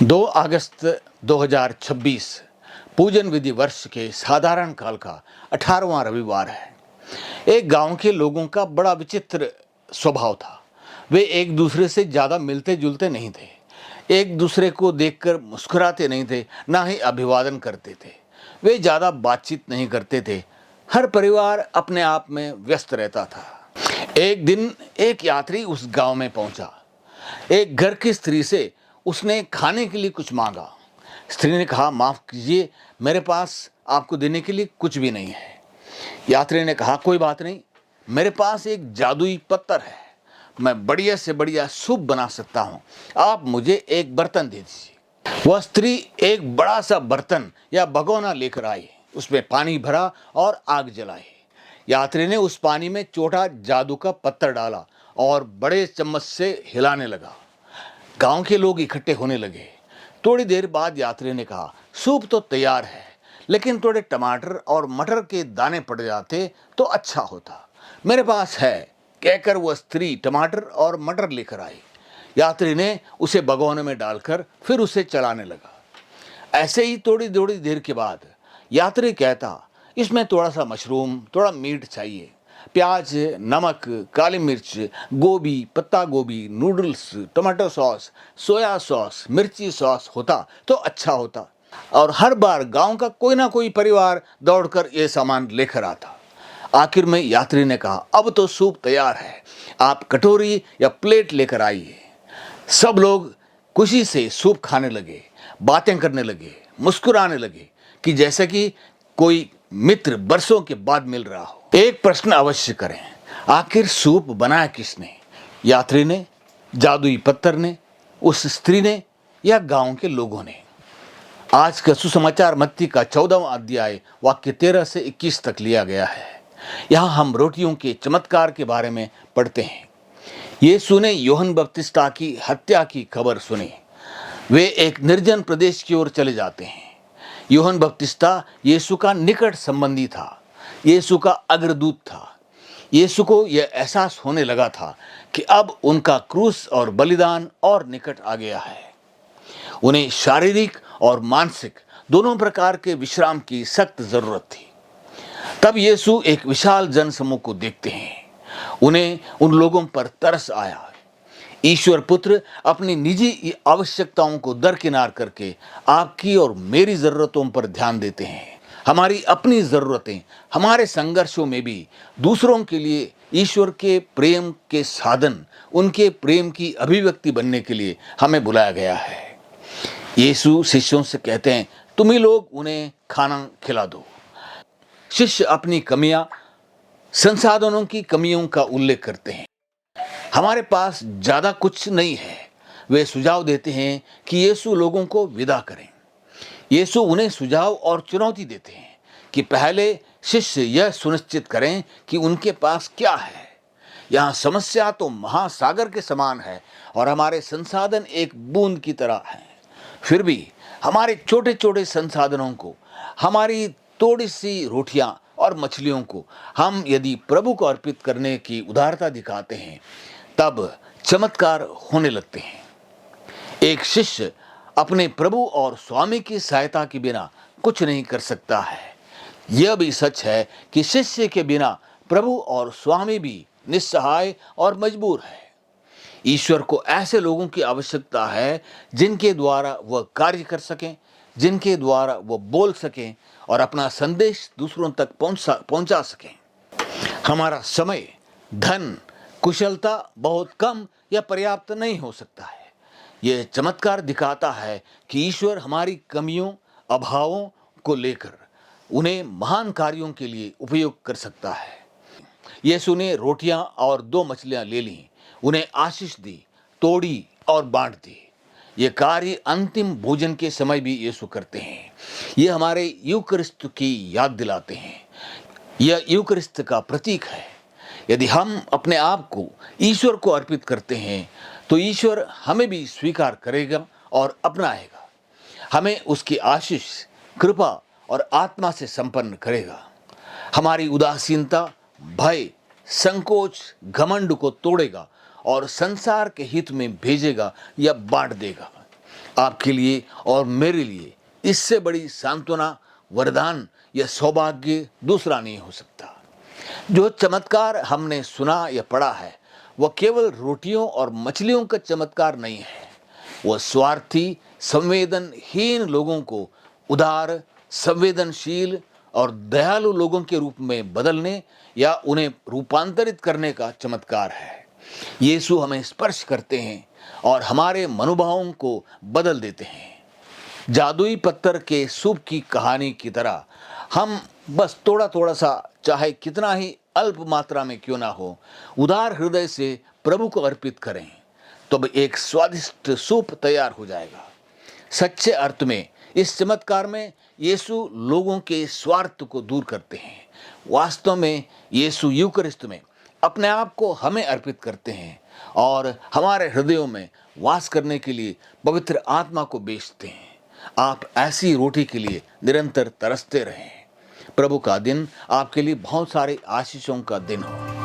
2 अगस्त 2026 पूजन विधि वर्ष के साधारण काल का 18वां रविवार है। एक गांव के लोगों का बड़ा विचित्र स्वभाव था। वे एक दूसरे से ज़्यादा मिलते जुलते नहीं थे, एक दूसरे को देखकर मुस्कुराते नहीं थे, ना ही अभिवादन करते थे। वे ज़्यादा बातचीत नहीं करते थे। हर परिवार अपने आप में व्यस्त रहता था। एक दिन एक यात्री उस गांव में पहुंचा। एक घर की स्त्री से उसने खाने के लिए कुछ मांगा। स्त्री ने कहा, माफ कीजिए, मेरे पास आपको देने के लिए कुछ भी नहीं है। यात्री ने कहा, कोई बात नहीं, मेरे पास एक जादुई पत्थर है, मैं बढ़िया से बढ़िया सूप बना सकता हूँ, आप मुझे एक बर्तन दे दीजिए। वह स्त्री एक बड़ा सा बर्तन या भगोना लेकर आई, उसमें पानी भरा और आग जलाई। यात्री ने उस पानी में छोटा जादू का पत्थर डाला और बड़े चम्मच से हिलाने लगा। गांव के लोग इकट्ठे होने लगे। थोड़ी देर बाद यात्री ने कहा, सूप तो तैयार है, लेकिन थोड़े टमाटर और मटर के दाने पड़ जाते तो अच्छा होता। मेरे पास है, कहकर वह स्त्री टमाटर और मटर लेकर आई। यात्री ने उसे भगोने में डालकर फिर उसे चलाने लगा। ऐसे ही थोड़ी थोड़ी देर के बाद यात्री कहता, इसमें थोड़ा सा मशरूम, थोड़ा मीट चाहिए, प्याज, नमक, काली मिर्च, गोभी, पत्ता गोभी, noodles, tomato sauce, soya sauce, मिर्ची सॉस होता तो अच्छा होता। और हर बार गांव का कोई ना कोई परिवार दौड़कर ये सामान लेकर आता। आखिर में यात्री ने कहा, अब तो सूप तैयार है, आप कटोरी या प्लेट लेकर आइए। सब लोग खुशी से सूप खाने लगे, बातें करने लगे, मुस्कुराने लगे कि जैसे कि कोई मित्र बरसों के बाद मिल रहा हो। एक प्रश्न अवश्य करें, आखिर सूप बनाया किसने? यात्री ने, जादुई पत्थर ने, उस स्त्री ने, या गांव के लोगों ने? आज का सुसमाचार मत्ती का 14वां अध्याय वाक्य 13 से 21 तक लिया गया है। यहाँ हम रोटियों के चमत्कार के बारे में पढ़ते हैं। यीशु ने यूहन्ना बपतिस्ता की हत्या की खबर सुनी। वे एक निर्जन प्रदेश की ओर चले जाते हैं। यूहन्ना बपतिस्ता यीशु का निकट संबंधी था, यीशु का अग्रदूत था। यीशु को यह एहसास होने लगा था कि अब उनका क्रूस और बलिदान और निकट आ गया है। उन्हें शारीरिक और मानसिक दोनों प्रकार के विश्राम की सख्त जरूरत थी। तब यीशु एक विशाल जनसमूह को देखते हैं। उन्हें उन लोगों पर तरस आया। ईश्वर पुत्र अपनी निजी आवश्यकताओं को दरकिनार करके आपकी और मेरी जरूरतों पर ध्यान देते हैं। हमारी अपनी जरूरतें, हमारे संघर्षों में भी दूसरों के लिए ईश्वर के प्रेम के साधन, उनके प्रेम की अभिव्यक्ति बनने के लिए हमें बुलाया गया है। यीशु शिष्यों से कहते हैं, तुम ही लोग उन्हें खाना खिला दो। शिष्य अपनी कमियां, संसाधनों की कमियों का उल्लेख करते हैं। हमारे पास ज्यादा कुछ नहीं है। वे सुझाव देते हैं कि यीशु लोगों को विदा करें। यीशु उन्हें सुझाव और चुनौती देते हैं कि पहले शिष्य यह सुनिश्चित करें कि उनके पास क्या है। यहाँ समस्या तो महासागर के समान है और हमारे संसाधन एक बूंद की तरह हैं। फिर भी हमारे छोटे छोटे संसाधनों को, हमारी थोड़ी सी रोटियां और मछलियों को हम यदि प्रभु को अर्पित करने की उदारता दिखाते हैं, तब चमत्कार होने लगते हैं। एक शिष्य अपने प्रभु और स्वामी की सहायता के बिना कुछ नहीं कर सकता है। यह भी सच है कि शिष्य के बिना प्रभु और स्वामी भी निस्सहाय और मजबूर है। ईश्वर को ऐसे लोगों की आवश्यकता है जिनके द्वारा वह कार्य कर सकें, जिनके द्वारा वह बोल सकें और अपना संदेश दूसरों तक पहुंचा सकें। हमारा समय, धन, कुशलता बहुत कम या पर्याप्त नहीं हो सकता है। यह चमत्कार दिखाता है कि ईश्वर हमारी कमियों, अभावों को लेकर उन्हें महान कार्यों के लिए उपयोग कर सकता है। यीशु ने रोटियां और 2 मछलियां ले लीं, उन्हें आशीष दी, तोड़ी और बांट दी। ये कार्य अंतिम भोजन के समय भी यीशु करते हैं। ये हमारे यूकरिस्त की याद दिलाते हैं। यह यूकरिस्त का प्रतीक है। यदि हम अपने आप को ईश्वर को अर्पित करते हैं तो ईश्वर हमें भी स्वीकार करेगा और अपनाएगा। हमें उसकी आशीष, कृपा और आत्मा से संपन्न करेगा। हमारी उदासीनता, भय, संकोच, घमंड को तोड़ेगा और संसार के हित में भेजेगा या बांट देगा। आपके लिए और मेरे लिए इससे बड़ी सांत्वना, वरदान या सौभाग्य दूसरा नहीं हो सकता। जो चमत्कार हमने सुना या पढ़ा है वह केवल रोटियों और मछलियों का चमत्कार नहीं है। वह स्वार्थी, संवेदनहीन लोगों को उदार, संवेदनशील और दयालु लोगों के रूप में बदलने या उन्हें रूपांतरित करने का चमत्कार है। यीशु हमें स्पर्श करते हैं और हमारे मनोभावों को बदल देते हैं। जादुई पत्थर के सूप की कहानी की तरह हम बस थोड़ा थोड़ा सा, चाहे कितना ही अल्प मात्रा में क्यों ना हो, उदार हृदय से प्रभु को अर्पित करें, तो एक स्वादिष्ट सूप तैयार हो जाएगा। सच्चे अर्थ में इस चमत्कार में यीशु लोगों के स्वार्थ को दूर करते हैं। वास्तव में यीशु यूकरिस्त में अपने आप को हमें अर्पित करते हैं और हमारे हृदयों में वास करने के लिए पवित्र आत्मा को बेचते हैं। आप ऐसी रोटी के लिए निरंतर तरसते रहें। प्रभु का दिन आपके लिए बहुत सारे आशीषों का दिन हो।